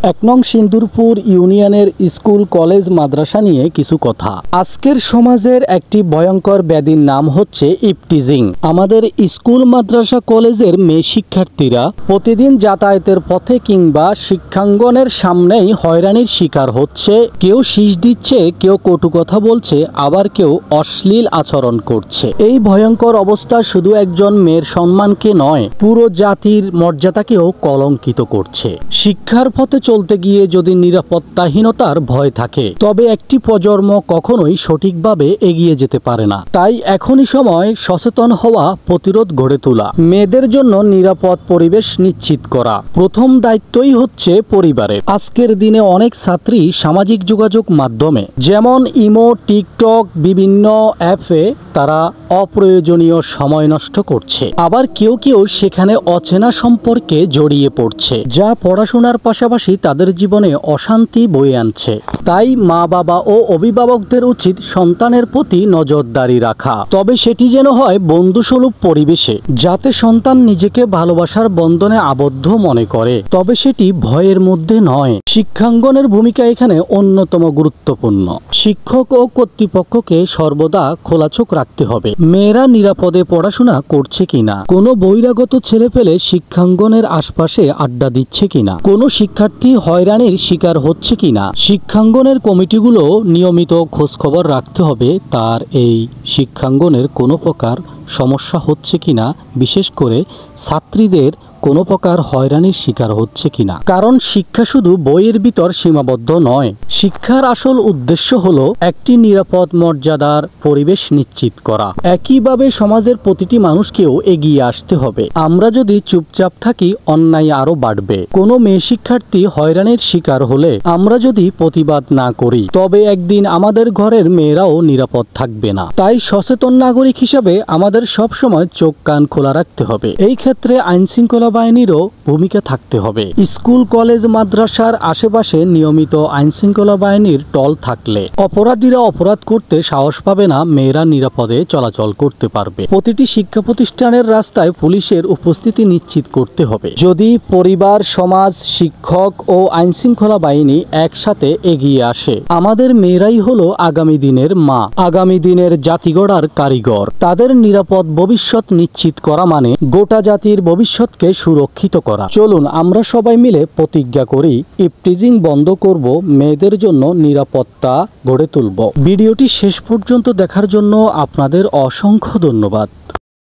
এক নং সিন্দুরপুর ইউনিয়নের স্কুল কলেজ মাদ্রাসা নিয়ে কিছু কথা। আজকের সমাজের একটি ভয়ঙ্কর ব্যাধির নাম হচ্ছে ইপটিজিং। আমাদের স্কুল মাদ্রাসা কলেজের মেয়ে শিক্ষার্থীরা প্রতিদিন যাতায়াতের পথে কিংবা শিক্ষাঙ্গনের সামনেই হয়রানির শিকার হচ্ছে। কেউ শীষ দিচ্ছে, কেউ কটু কথা বলছে, আবার কেউ অশ্লীল আচরণ করছে। এই ভয়ঙ্কর অবস্থা শুধু একজন মেয়ের সম্মানকে নয়, পুরো জাতির মর্যাদাকেও কলঙ্কিত করছে। শিক্ষার পথে চলতে গিয়ে যদি নিরাপত্তাহীনতার ভয় থাকে, তবে একটি প্রজন্ম কখনোই সঠিকভাবে এগিয়ে যেতে পারে না। তাই এখনই সময় সচেতন হওয়া, প্রতিরোধ গড়ে তোলা, মেয়েদের জন্য নিরাপদ পরিবেশ নিশ্চিত করা। প্রথম দায়িত্বই হচ্ছে পরিবারের। আজকের দিনে অনেক ছাত্রী সামাজিক যোগাযোগ মাধ্যমে যেমন ইমো, টিকটক, বিভিন্ন অ্যাপে তারা অপ্রয়োজনীয় সময় নষ্ট করছে। আবার কেউ কেউ সেখানে অচেনা সম্পর্কে জড়িয়ে পড়ছে, যা পড়াশোনার পাশাপাশি তাদের জীবনে অশান্তি বয়ে আনছে। তাই মা বাবা ও অভিভাবকদের উচিত সন্তানের প্রতি নজরদারি রাখা, তবে সেটি যেন হয় বন্ধুসুলভ পরিবেশে, যাতে সন্তান নিজেকে ভালোবাসার বন্ধনে আবদ্ধ মনে করে, তবে সেটি ভয়ের মধ্যে নয়। শিক্ষাঙ্গনের ভূমিকা এখানে অন্যতম গুরুত্বপূর্ণ। শিক্ষক ও কর্তৃপক্ষকে সর্বদা খোলা চোখ রাখতে হবে। মেয়েরা নিরাপদে পড়াশোনা করছে কিনা, কোনো বহিরাগত ছেলে পেলে শিক্ষাঙ্গনের আশপাশে আড্ডা দিচ্ছে কিনা, কোনো শিক্ষার্থী হয়রানির শিকার হচ্ছে কিনা। শিক্ষাঙ্গনের কমিটিগুলো নিয়মিত খোঁজখবর রাখতে হবে তার এই শিক্ষাঙ্গনের কোনো প্রকার সমস্যা হচ্ছে কিনা, বিশেষ করে ছাত্রীদের কোনো প্রকার হয়রানির শিকার হচ্ছে কিনা। কারণ শিক্ষা শুধু বইয়ের ভিতর সীমাবদ্ধ নয়। শিক্ষার আসল উদ্দেশ্য হলো একটি নিরাপদ, মর্যাদার পরিবেশ নিশ্চিত করা। একইভাবে সমাজের প্রতিটি মানুষকেও এগিয়ে আসতে হবে। আমরা যদি চুপচাপ থাকি, অন্যায় আরো বাড়বে। কোনো মেয়ে শিক্ষার্থী হয়রানির শিকার হলে আমরা যদি প্রতিবাদ না করি, তবে একদিন আমাদের ঘরের মেয়েরাও নিরাপদ থাকবে না। তাই সচেতন নাগরিক হিসাবে আমাদের সবসময় চোখ কান খোলা রাখতে হবে। এই ক্ষেত্রে আইনশৃঙ্খলা বাহিনীরও ভূমিকা থাকতে হবে। স্কুল কলেজ মাদ্রাসার আশেপাশে নিয়মিত আইনশৃঙ্খলা বাহিনীর টল থাকলে অপরাধীরা অপরাধ করতে সাহস পাবে না, মেয়েরা নিরাপদে চলাচল করতে পারবে। প্রতিটি শিক্ষা প্রতিষ্ঠানের রাস্তায় পুলিশের উপস্থিতি নিশ্চিত করতে হবে। যদি পরিবার, সমাজ, শিক্ষক ও আইনশৃঙ্খলা বাহিনী একসাথে এগিয়ে আসে, আমাদের মেয়েরাই হলো আগামী দিনের মা, আগামী দিনের জাতি গড়ার কারিগর। তাদের নিরাপদ ভবিষ্যৎ নিশ্চিত করা মানে গোটা জাতির ভবিষ্যৎকে সুরক্ষিত করা। চলুন আমরা সবাই মিলে প্রতিজ্ঞা করি, ইপটিজিং বন্ধ করব, মেয়েদের জন্য নিরাপত্তা গড়ে তুলব। ভিডিওটি শেষ পর্যন্ত দেখার জন্য আপনাদের অসংখ্য ধন্যবাদ।